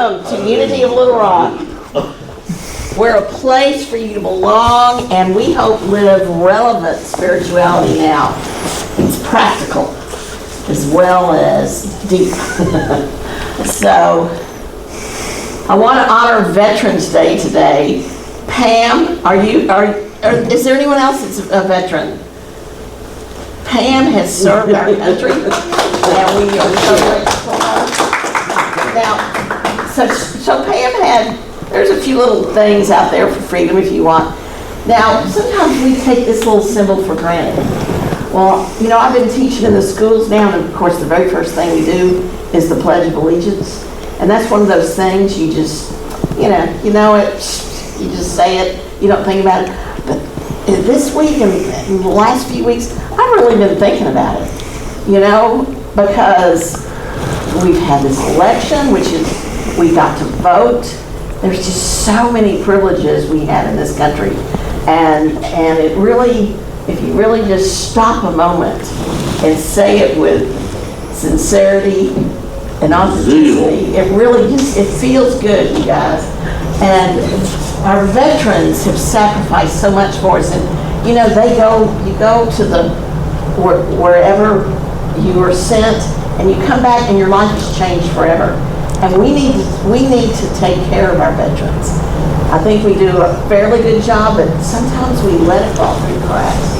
Welcome to Unity of Little Rock. We're a place for you to belong, and we hope live relevant spirituality now. It's practical as well as deep. So, I want to honor Veterans Day today. Pam, is there anyone else that's a veteran? Pam has served our country, and we are so grateful for her. Now, so Pam there's a few little things out there for freedom if you want. Now, sometimes we take this little symbol for granted. Well, I've been teaching in the schools now, and of course the very first thing we do is the Pledge of Allegiance. And that's one of those things you just, you know it, you just say it, you don't think about it. But this week and in the last few weeks, I've really been thinking about it, because we've had this election, which is, we got to vote. There's just so many privileges we have in this country. And it really, if you really just stop a moment and say it with sincerity and authenticity, it really just, it feels good, you guys. And our veterans have sacrificed so much for us. And, you go to wherever you were sent, and you come back and your life has changed forever. And we need to take care of our veterans. I think we do a fairly good job, but sometimes we let it fall through the cracks.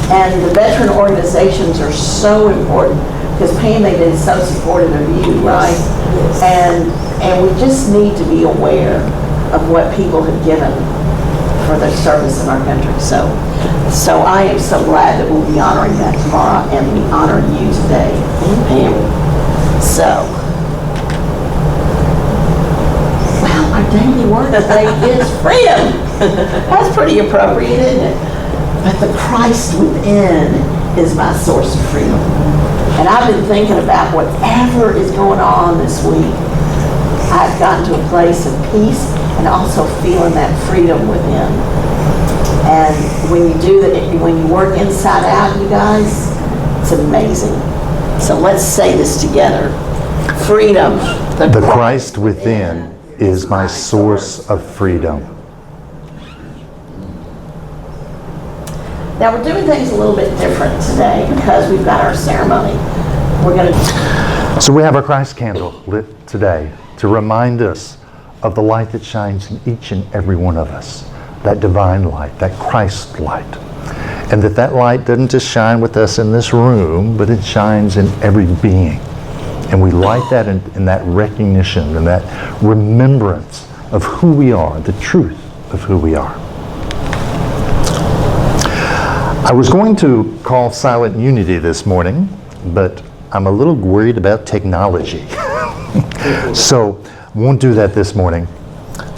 And the veteran organizations are so important, because Pam, they've been so supportive of you, right? And we just need to be aware of what people have given for their service in our country. So I am so glad that we'll be honoring that tomorrow, and we honor you today, Pam. So, well, our daily word today is freedom. That's pretty appropriate, isn't it? But the Christ within is my source of freedom. And I've been thinking about whatever is going on this week. I've gotten to a place of peace and also feeling that freedom within. And when you do that, when you work inside out, you guys, it's amazing. So let's say this together. Freedom. The Christ within is my source of freedom. Now we're doing things a little bit different today because we've got our ceremony. So we have our Christ candle lit today to remind us of the light that shines in each and every one of us. That divine light, that Christ light. And that light doesn't just shine with us in this room, but it shines in every being. And we light that in that recognition and that remembrance of who we are, the truth of who we are. I was going to call Silent Unity this morning, but I'm a little worried about technology. So won't do that this morning.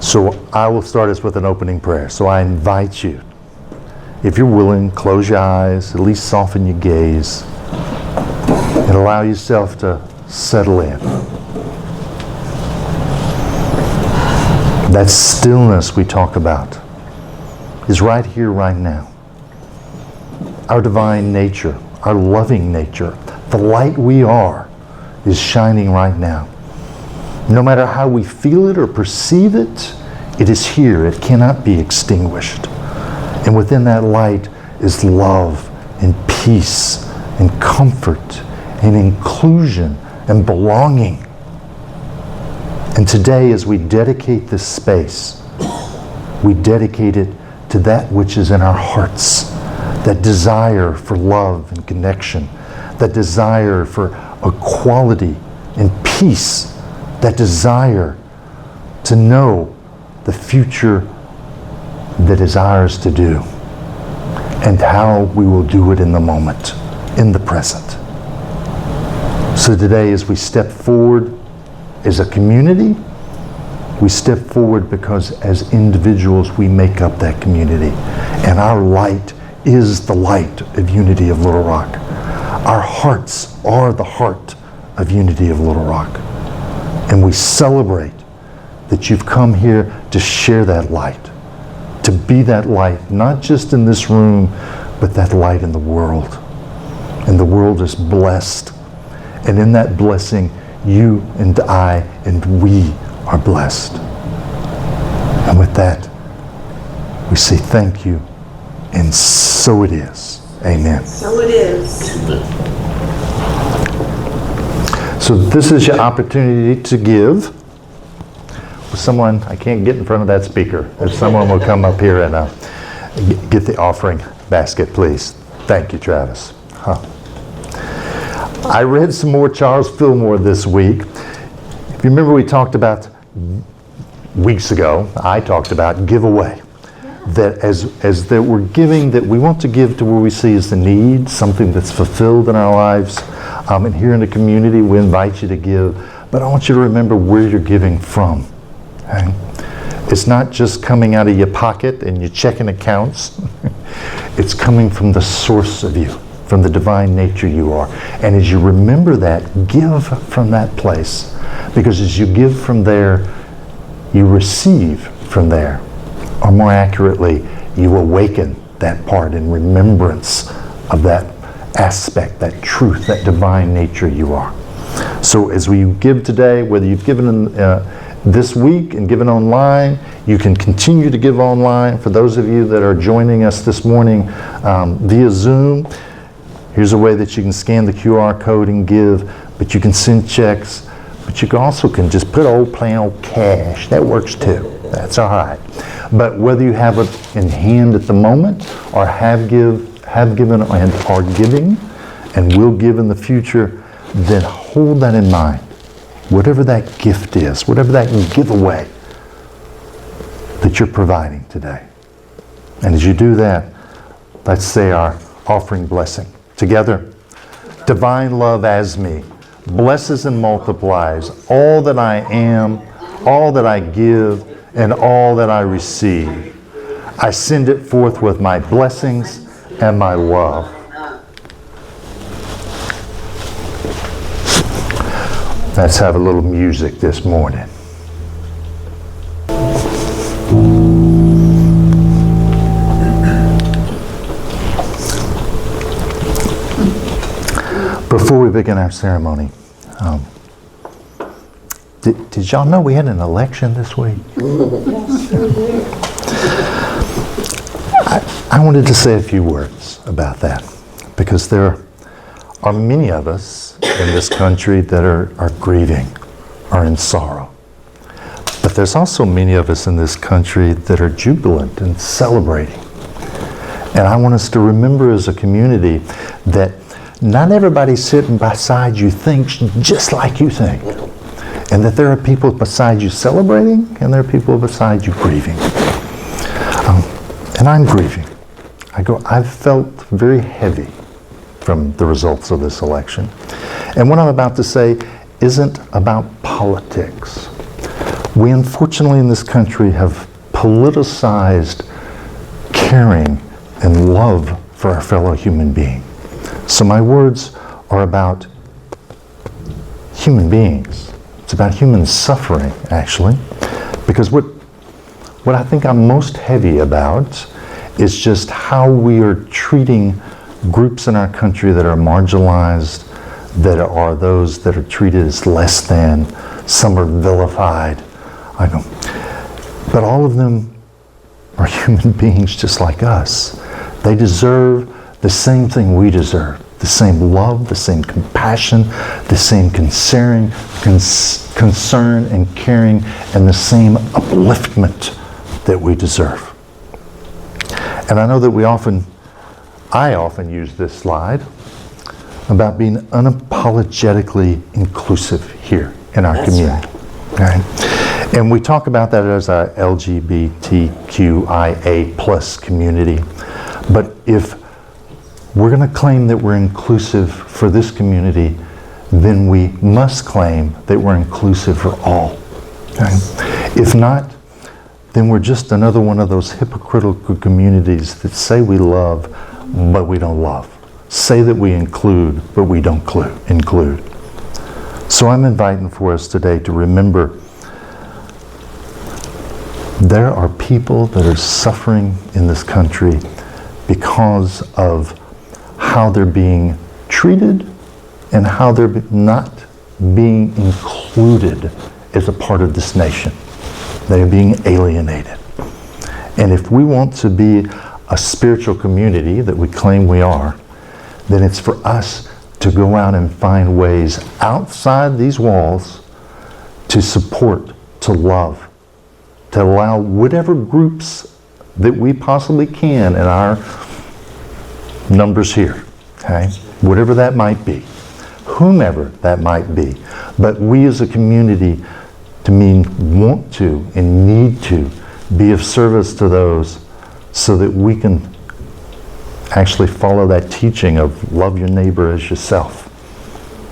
So I will start us with an opening prayer. So I invite you, if you're willing, close your eyes, at least soften your gaze, and allow yourself to settle in. That stillness we talk about is right here, right now. Our divine nature, our loving nature, the light we are is shining right now. No matter how we feel it or perceive it, it is here. It cannot be extinguished. And within that light is love and peace and comfort and inclusion and belonging. And today, as we dedicate this space, we dedicate it to that which is in our hearts, that desire for love and connection, that desire for equality and peace, that desire to know the future that is ours to do, and how we will do it in the moment, in the present. So today, as we step forward as a community, we step forward because as individuals we make up that community. And our light is the light of Unity of Little Rock. Our hearts are the heart of Unity of Little Rock. And we celebrate that you've come here to share that light, to be that light, not just in this room, but that light in the world. And the world is blessed. And in that blessing, you and I and we are blessed. And with that, we say thank you, and so it is. Amen. So it is. So this is your opportunity to give. Someone, I can't get in front of that speaker. If someone will come up here and get the offering basket, please. Thank you, Travis. I read some more Charles Fillmore this week. If you remember, we talked about weeks ago, I talked about giveaway. That as that we're giving, that we want to give to where we see is the need, something that's fulfilled in our lives. And here in the community, we invite you to give. But I want you to remember where you're giving from. Okay? It's not just coming out of your pocket and your checking accounts. It's coming from the source of you, from the divine nature you are. And as you remember that, give from that place. Because as you give from there, you receive from there. Or more accurately, you awaken that part in remembrance of that aspect, that truth, that divine nature you are. So as we give today, whether you've given this week and given online, you can continue to give online. For those of you that are joining us this morning via Zoom, here's a way that you can scan the QR code and give, but you can send checks, but you also can just put old plain old cash. That works too. That's all right. But whether you have it in hand at the moment or have given and are giving and will give in the future, then hold that in mind. Whatever that gift is, whatever that giveaway that you're providing today. And as you do that, let's say our offering blessing. Together, divine love as me blesses and multiplies all that I am, all that I give, and all that I receive. I send it forth with my blessings and my love. Let's have a little music this morning. Before we begin our ceremony, did y'all know we had an election this week? I wanted to say a few words about that because there are many of us in this country that are grieving, are in sorrow. But there's also many of us in this country that are jubilant and celebrating. And I want us to remember as a community that not everybody sitting beside you thinks just like you think. And that there are people beside you celebrating, and there are people beside you grieving. And I'm grieving. I've felt very heavy from the results of this election. And what I'm about to say isn't about politics. We unfortunately in this country have politicized caring and love for our fellow human being. So my words are about human beings. It's about human suffering, actually, because what I think I'm most heavy about is just how we are treating groups in our country that are marginalized, that are those that are treated as less than, some are vilified. But all of them are human beings just like us. They deserve the same thing we deserve. The same love, the same compassion, the same concern and caring, and the same upliftment that we deserve. And I know that I often use this slide about being unapologetically inclusive here in our community. Okay? And we talk about that as a LGBTQIA plus community. But if we're going to claim that we're inclusive for this community, then we must claim that we're inclusive for all. Okay? If not, then we're just another one of those hypocritical communities that say we love, but we don't love. Say that we include, but we don't include. So I'm inviting for us today to remember there are people that are suffering in this country because of how they're being treated and how they're not being included as a part of this nation. They are being alienated. And if we want to be a spiritual community that we claim we are, then it's for us to go out and find ways outside these walls to support, to love, to allow whatever groups that we possibly can in our numbers here, okay? Whatever that might be, whomever that might be. But we as a community want to and need to be of service to those so that we can actually follow that teaching of love your neighbor as yourself.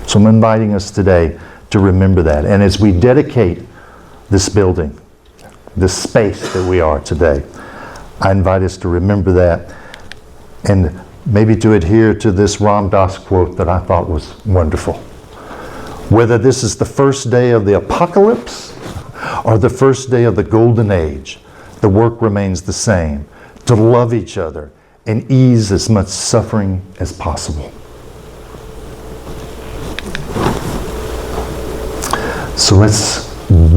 So I'm inviting us today to remember that. And as we dedicate this building, this space that we are today, I invite us to remember that and maybe to adhere to this Ram Dass quote that I thought was wonderful. Whether this is the first day of the apocalypse or the first day of the golden age, the work remains the same, to love each other and ease as much suffering as possible. So let's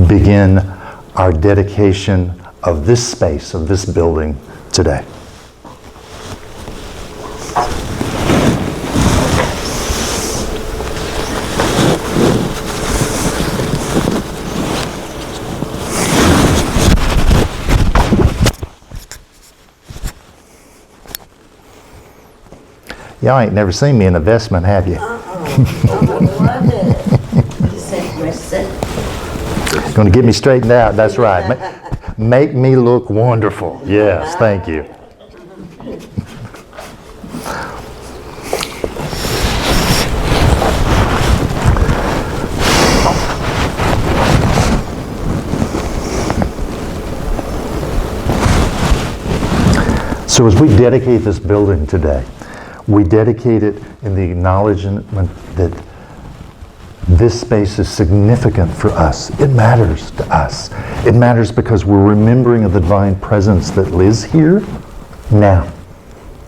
begin our dedication of this space, of this building today. Y'all ain't never seen me in a vestment, have you? Going to get me straightened out, that's right. Make me look wonderful. Yes, thank you. So as we dedicate this building today, we dedicate it in the acknowledgement that this space is significant for us. It matters to us. It matters because we're remembering of the divine presence that lives here now.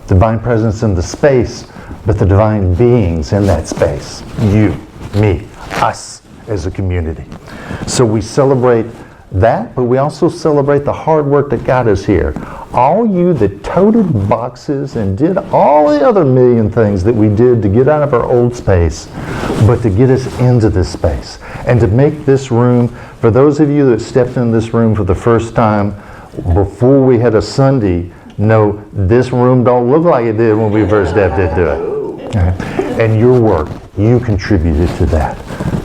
Divine presence in the space, but the divine beings in that space. You, me, us as a community. So we celebrate that, but we also celebrate the hard work that got us here. All you that toted boxes and did all the other million things that we did to get out of our old space, but to get us into this space and to make this room, for those of you that stepped in this room for the first time before we had a Sunday, know this room don't look like it did when we first stepped into it. And your work, you contributed to that.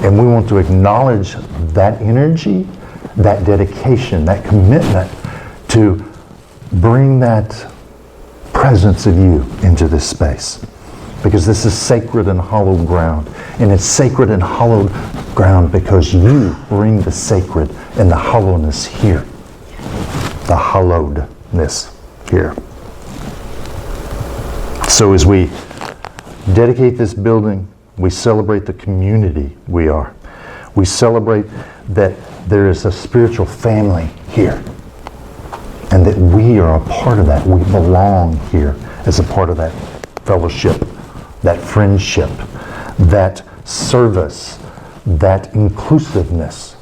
And we want to acknowledge that energy, that dedication, that commitment to bring that presence of you into this space. Because this is sacred and hallowed ground. And it's sacred and hallowed ground because you bring the sacred and the hollowness here. The hallowedness here. So as we dedicate this building, we celebrate the community we are. We celebrate that there is a spiritual family here. And that we are a part of that. We belong here as a part of that fellowship, that friendship, that service, that inclusiveness,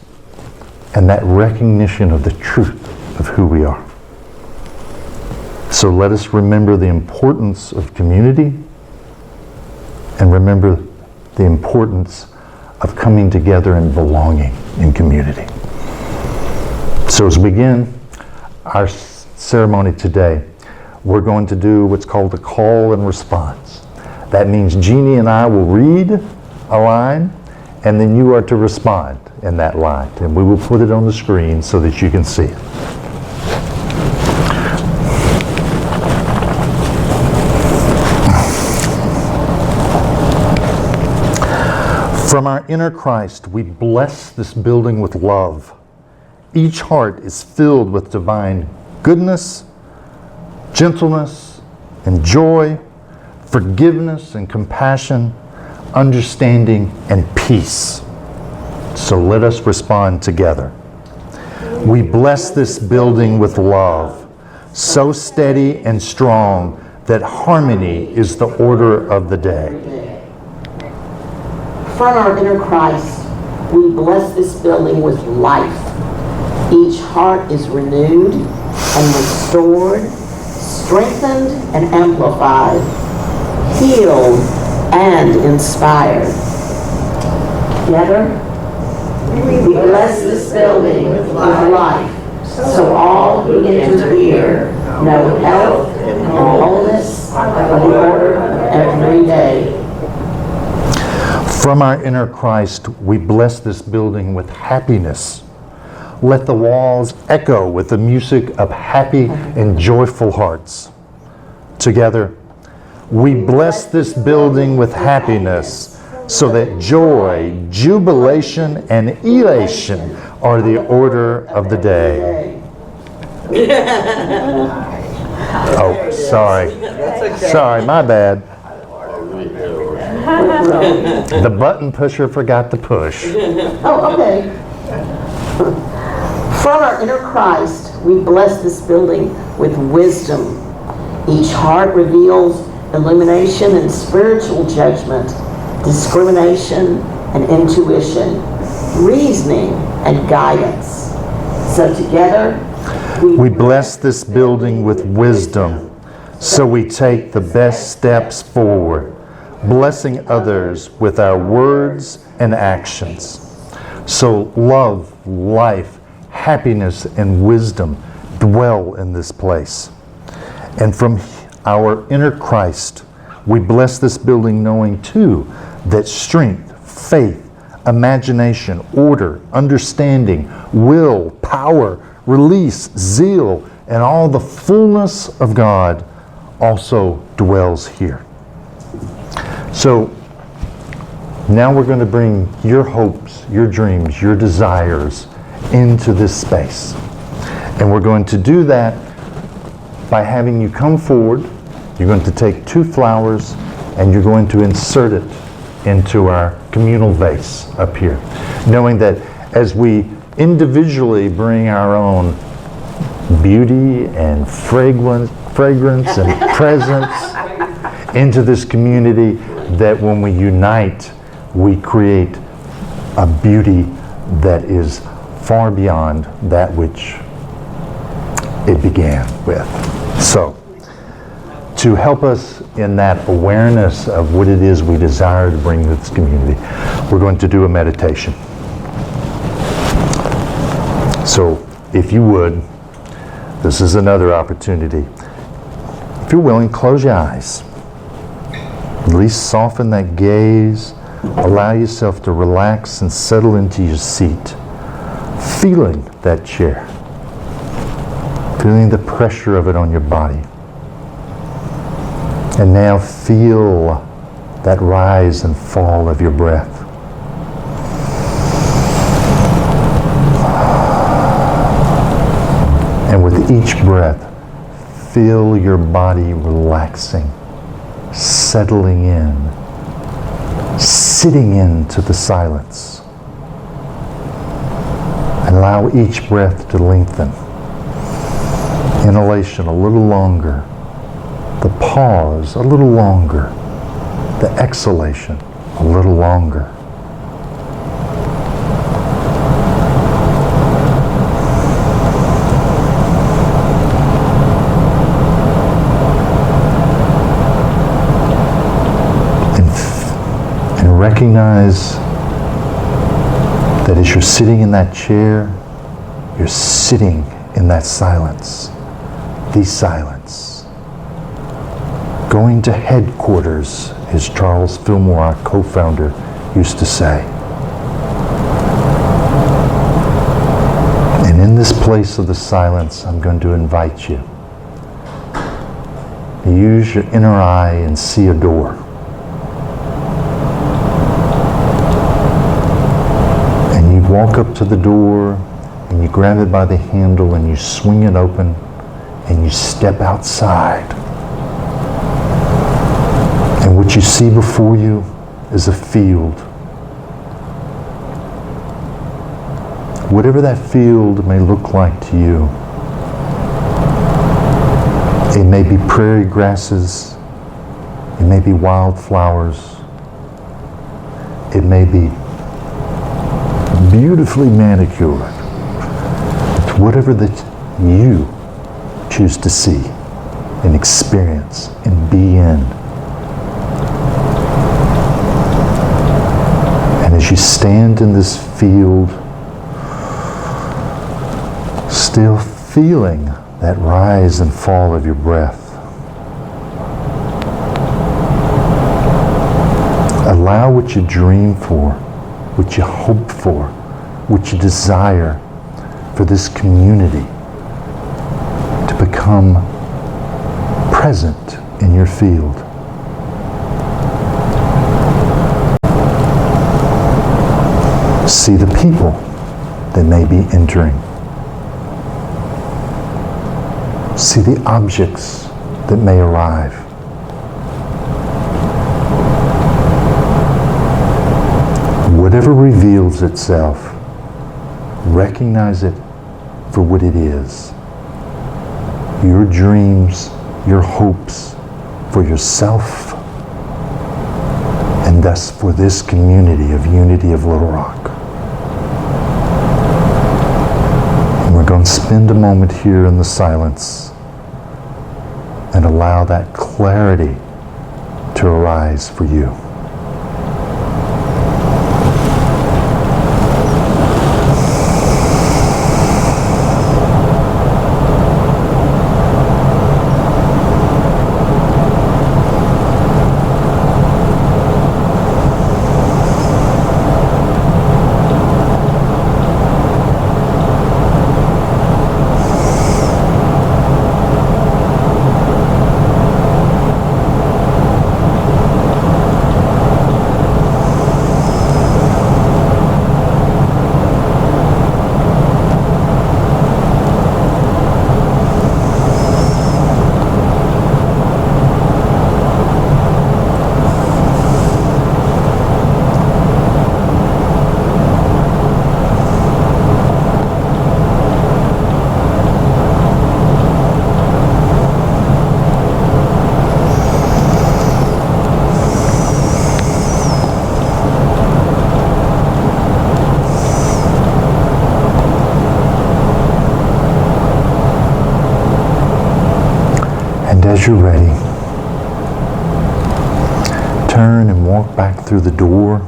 and that recognition of the truth of who we are. So let us remember the importance of community and remember the importance of coming together and belonging in community. So as we begin our ceremony today, we're going to do what's called a call and response. That means Jeannie and I will read a line, and then you are to respond in that line. And we will put it on the screen so that you can see it. From our inner Christ, we bless this building with love. Each heart is filled with divine goodness, gentleness, and joy, forgiveness and compassion, understanding and peace. So let us respond together. We bless this building with love, so steady and strong that harmony is the order of the day. From our inner Christ, we bless this building with life. Each heart is renewed and restored, strengthened and amplified, healed and inspired. Together, we bless this building with life, so all who enter here know health and wholeness are the order of every day. From our inner Christ, we bless this building with happiness. Let the walls echo with the music of happy and joyful hearts. Together, we bless this building with happiness, so that joy, jubilation, and elation are the order of the day. Oh, sorry. Sorry, my bad. The button pusher forgot to push. Oh, okay. From our inner Christ, we bless this building with wisdom. Each heart reveals illumination and spiritual judgment, discrimination and intuition, reasoning and guidance. So together, We bless this building with wisdom, so we take the best steps forward, blessing others with our words and actions. So love, life, happiness, and wisdom dwell in this place. And from our inner Christ, we bless this building knowing too that strength, faith, imagination, order, understanding, will, power, release, zeal, and all the fullness of God also dwells here. So now we're going to bring your hopes, your dreams, your desires into this space. And we're going to do that by having you come forward. You're going to take 2 flowers and you're going to insert it into our communal vase up here, knowing that as we individually bring our own beauty and fragrance and presence into this community, that when we unite, we create a beauty that is far beyond that which it began with. So, to help us in that awareness of what it is we desire to bring to this community, we're going to do a meditation. So, if you would, this is another opportunity. If you're willing, close your eyes. At least soften that gaze. Allow yourself to relax and settle into your seat, feeling that chair, feeling the pressure of it on your body. And now feel that rise and fall of your breath. And with each breath, feel your body relaxing, settling in, sitting into the silence. And allow each breath to lengthen. Inhalation a little longer. The pause a little longer. The exhalation a little longer. And recognize that as you're sitting in that chair, you're sitting in that silence. The silence. Going to headquarters, as Charles Fillmore, our co-founder, used to say. And in this place of the silence, I'm going to invite you. Use your inner eye and see a door. And you walk up to the door, and you grab it by the handle, and you swing it open, and you step outside. And what you see before you is a field. Whatever that field may look like to you, it may be prairie grasses, it may be wildflowers, it may be beautifully manicured. It's whatever that you choose to see and experience and be in. And as you stand in this field, still feeling that rise and fall of your breath, allow what you dream for, what you hope for, what you desire for this community to become present in your field. See the people that may be entering. See the objects that may arrive. Whatever reveals itself, recognize it for what it is. Your dreams, your hopes for yourself, and thus for this community of Unity of Little Rock. And we're going to spend a moment here in the silence and allow that clarity to arise for you. As you're ready, turn and walk back through the door.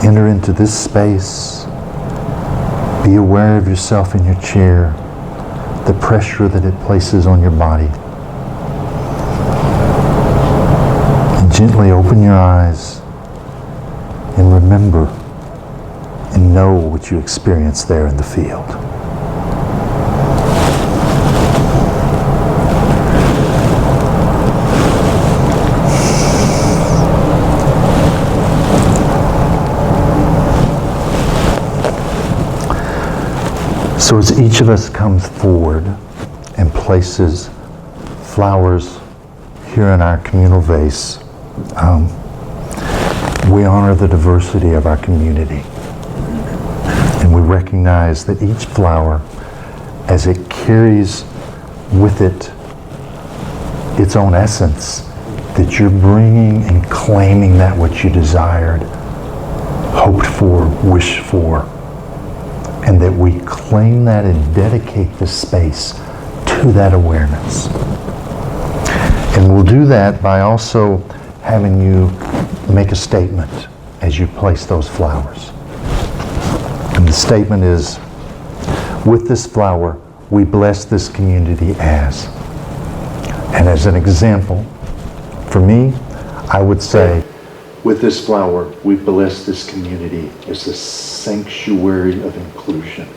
Enter into this space. Be aware of yourself in your chair, the pressure that it places on your body. And gently open your eyes and remember and know what you experienced there in the field. So as each of us comes forward and places flowers here in our communal vase, we honor the diversity of our community. And we recognize that each flower, as it carries with it its own essence, that you're bringing and claiming that what you desired, hoped for, wished for, and that we claim that and dedicate the space to that awareness. And we'll do that by also having you make a statement as you place those flowers. And the statement is, with this flower, we bless this community as. And as an example, for me, I would say, with this flower, we bless this community as a sanctuary of inclusion.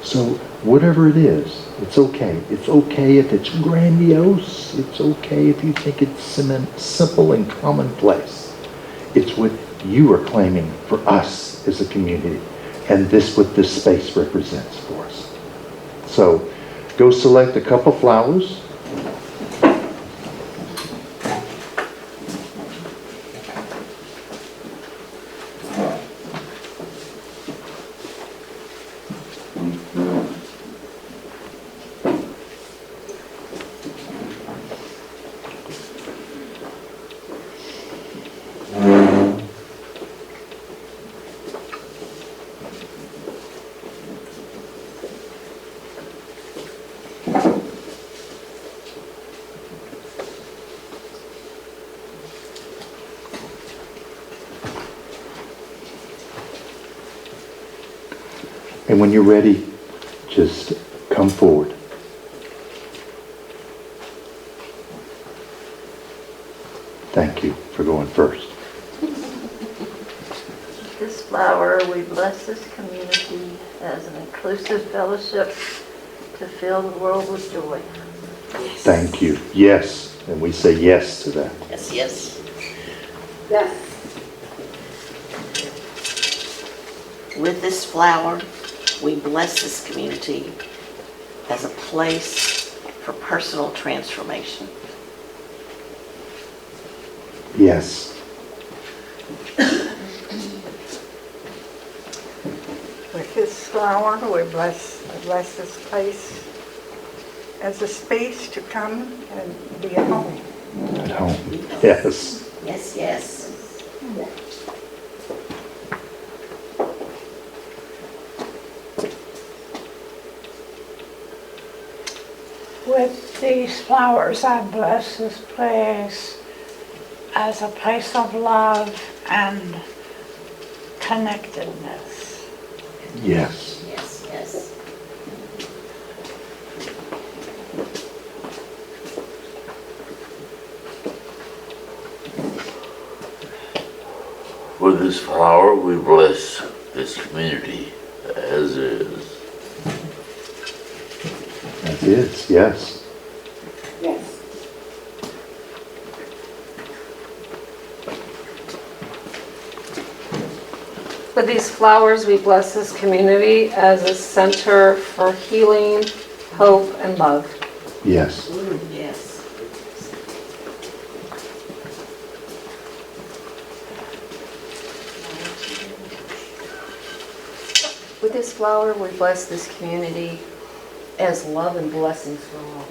So whatever it is, it's okay. It's okay if it's grandiose. It's okay if you think it's simple and commonplace. It's what you are claiming for us as a community, and this what this space represents for us. So go select a couple flowers. And when you're ready, just come forward. Thank you for going first. This flower, we bless this community as an inclusive fellowship to fill the world with joy. Thank you. Yes. And we say yes to that. Yes, yes. Yes. With this flower, we bless this community as a place for personal transformation. Yes. With this flower, we bless this place as a space to come and be at home. At home. Yes. Yes, yes. With these flowers, I bless this place as a place of love and connectedness. Yes. Yes, yes. With this flower, we bless this community as is. That is. Yes. With these flowers, we bless this community as a center for healing, hope, and love. Yes. Yes. With this flower, we bless this community as love and blessings for all.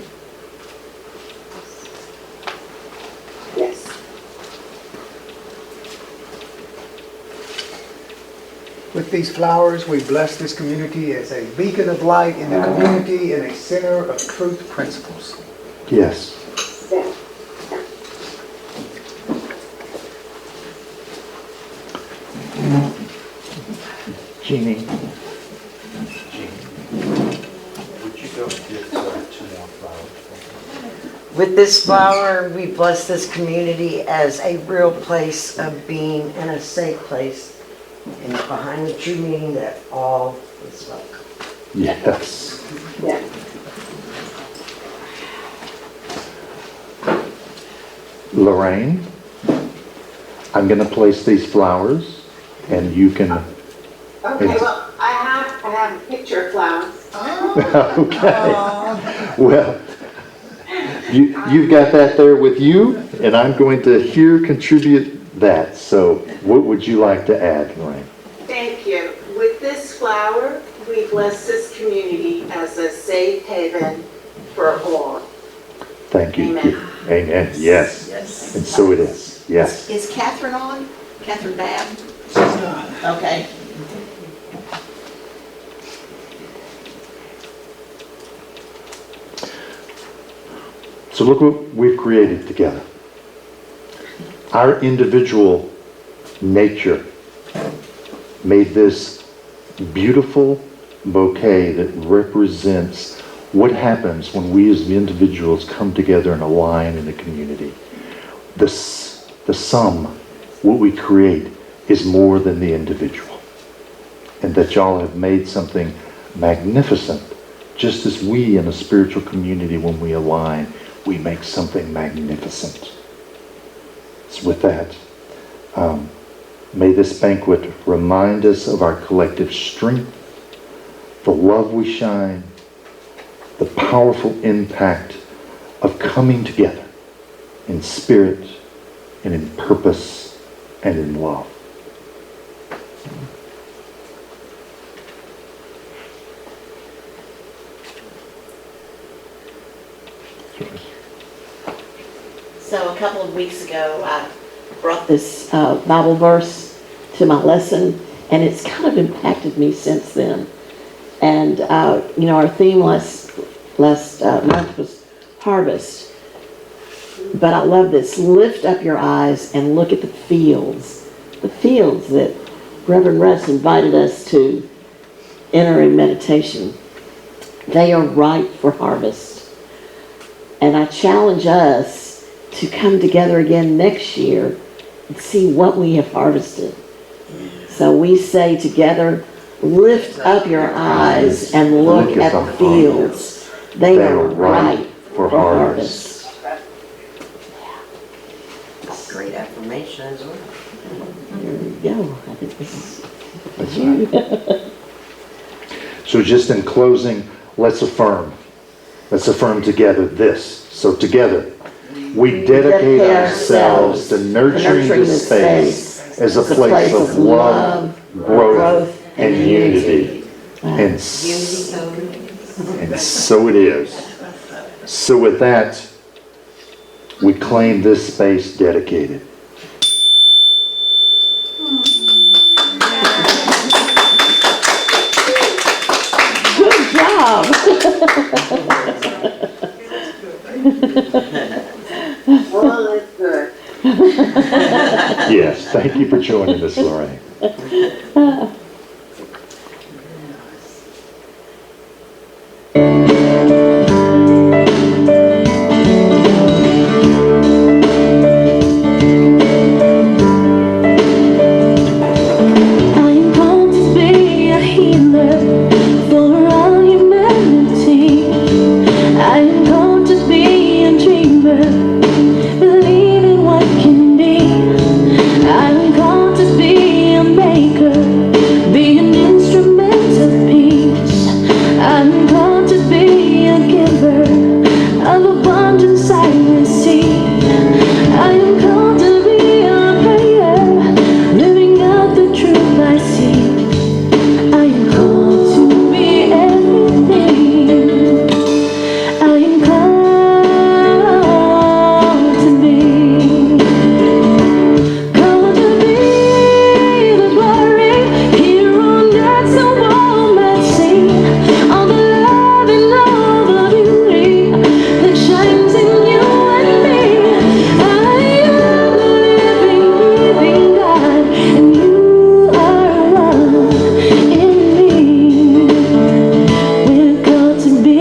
With these flowers, we bless this community as a beacon of light in the community and a center of truth principles. Yes. Jeannie. Would you go get 2 more flowers? With this flower, we bless this community as a real place of being and a safe place. And behind the true meaning that all is welcome. Yes. Lorraine, I'm going to place these flowers and you can... Okay, well, I have a picture of flowers. Okay. Well, you've got that there with you, and I'm going to here contribute that. So what would you like to add, Lorraine? Thank you. With this flower, we bless this community as a safe haven for all. Thank you. Amen. Amen. Yes. Yes. And so it is. Yes. Is Catherine on? Catherine Babb? She's not. Okay. So look what we've created together. Our individual nature made this beautiful bouquet that represents what happens when we as individuals come together and align in a community. The sum, what we create, is more than the individual. And that y'all have made something magnificent, just as we in a spiritual community, when we align, we make something magnificent. So with that, may this banquet remind us of our collective strength, the love we shine, the powerful impact of coming together in spirit and in purpose and in love. So a couple of weeks ago, I brought this Bible verse to my lesson, and it's kind of impacted me since then. And, our theme last month was harvest. But I love this. Lift up your eyes and look at the fields that Reverend Russ invited us to entering meditation, they are ripe for harvest. And I challenge us to come together again next year and see what we have harvested. So we say together, lift up your eyes and look at the fields. They are ripe for harvest. Great affirmation as well. There you go. I think this is So just in closing, let's affirm. Let's affirm together this. So together, we dedicate ourselves to nurturing this space as a place of love, growth, and unity. And so it is. So with that, we claim this space dedicated. good job. Well, that's good. Yes, thank you for joining us, Lorraine. I'm called to be a healer for all humanity. I'm called to be a dreamer, believing what can be. I'm called to be a maker, be an instrument of peace. I'm called to be a giver of abundance I receive. I am called to be a prayer, living out the truth I see. I am called to be everything I am called to be. Called to be the glory here on earth so all might see. All the love and all the beauty that shines in you and me. I am the living, breathing God, and you are one in me. We're called to be.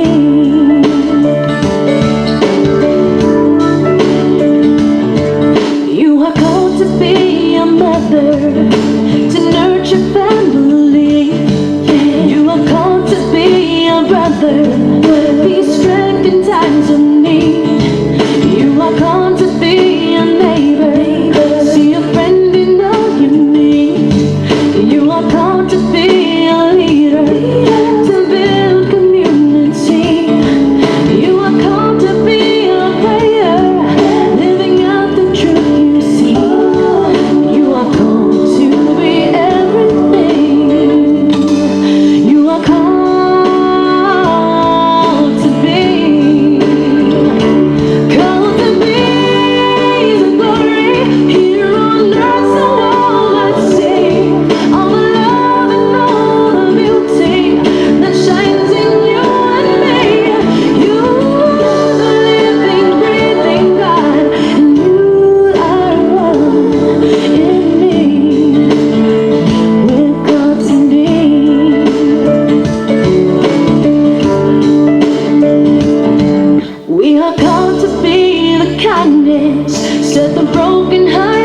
You are called to be a mother, to nurture family. You are called to be a brother, be strength in times of need. You are called to be a neighbor, see a friend in all you need. You are called to be a leader, to build community. You are called to be a prayer, living out the truth you see. You are called to be everything. You are called to be. Called to be the glory here on earth so all might see. All the love and all the beauty that shines in you and me. You are the living, breathing God, and you are one in me. We're called to be. We are called to be the kindness, set the broken heart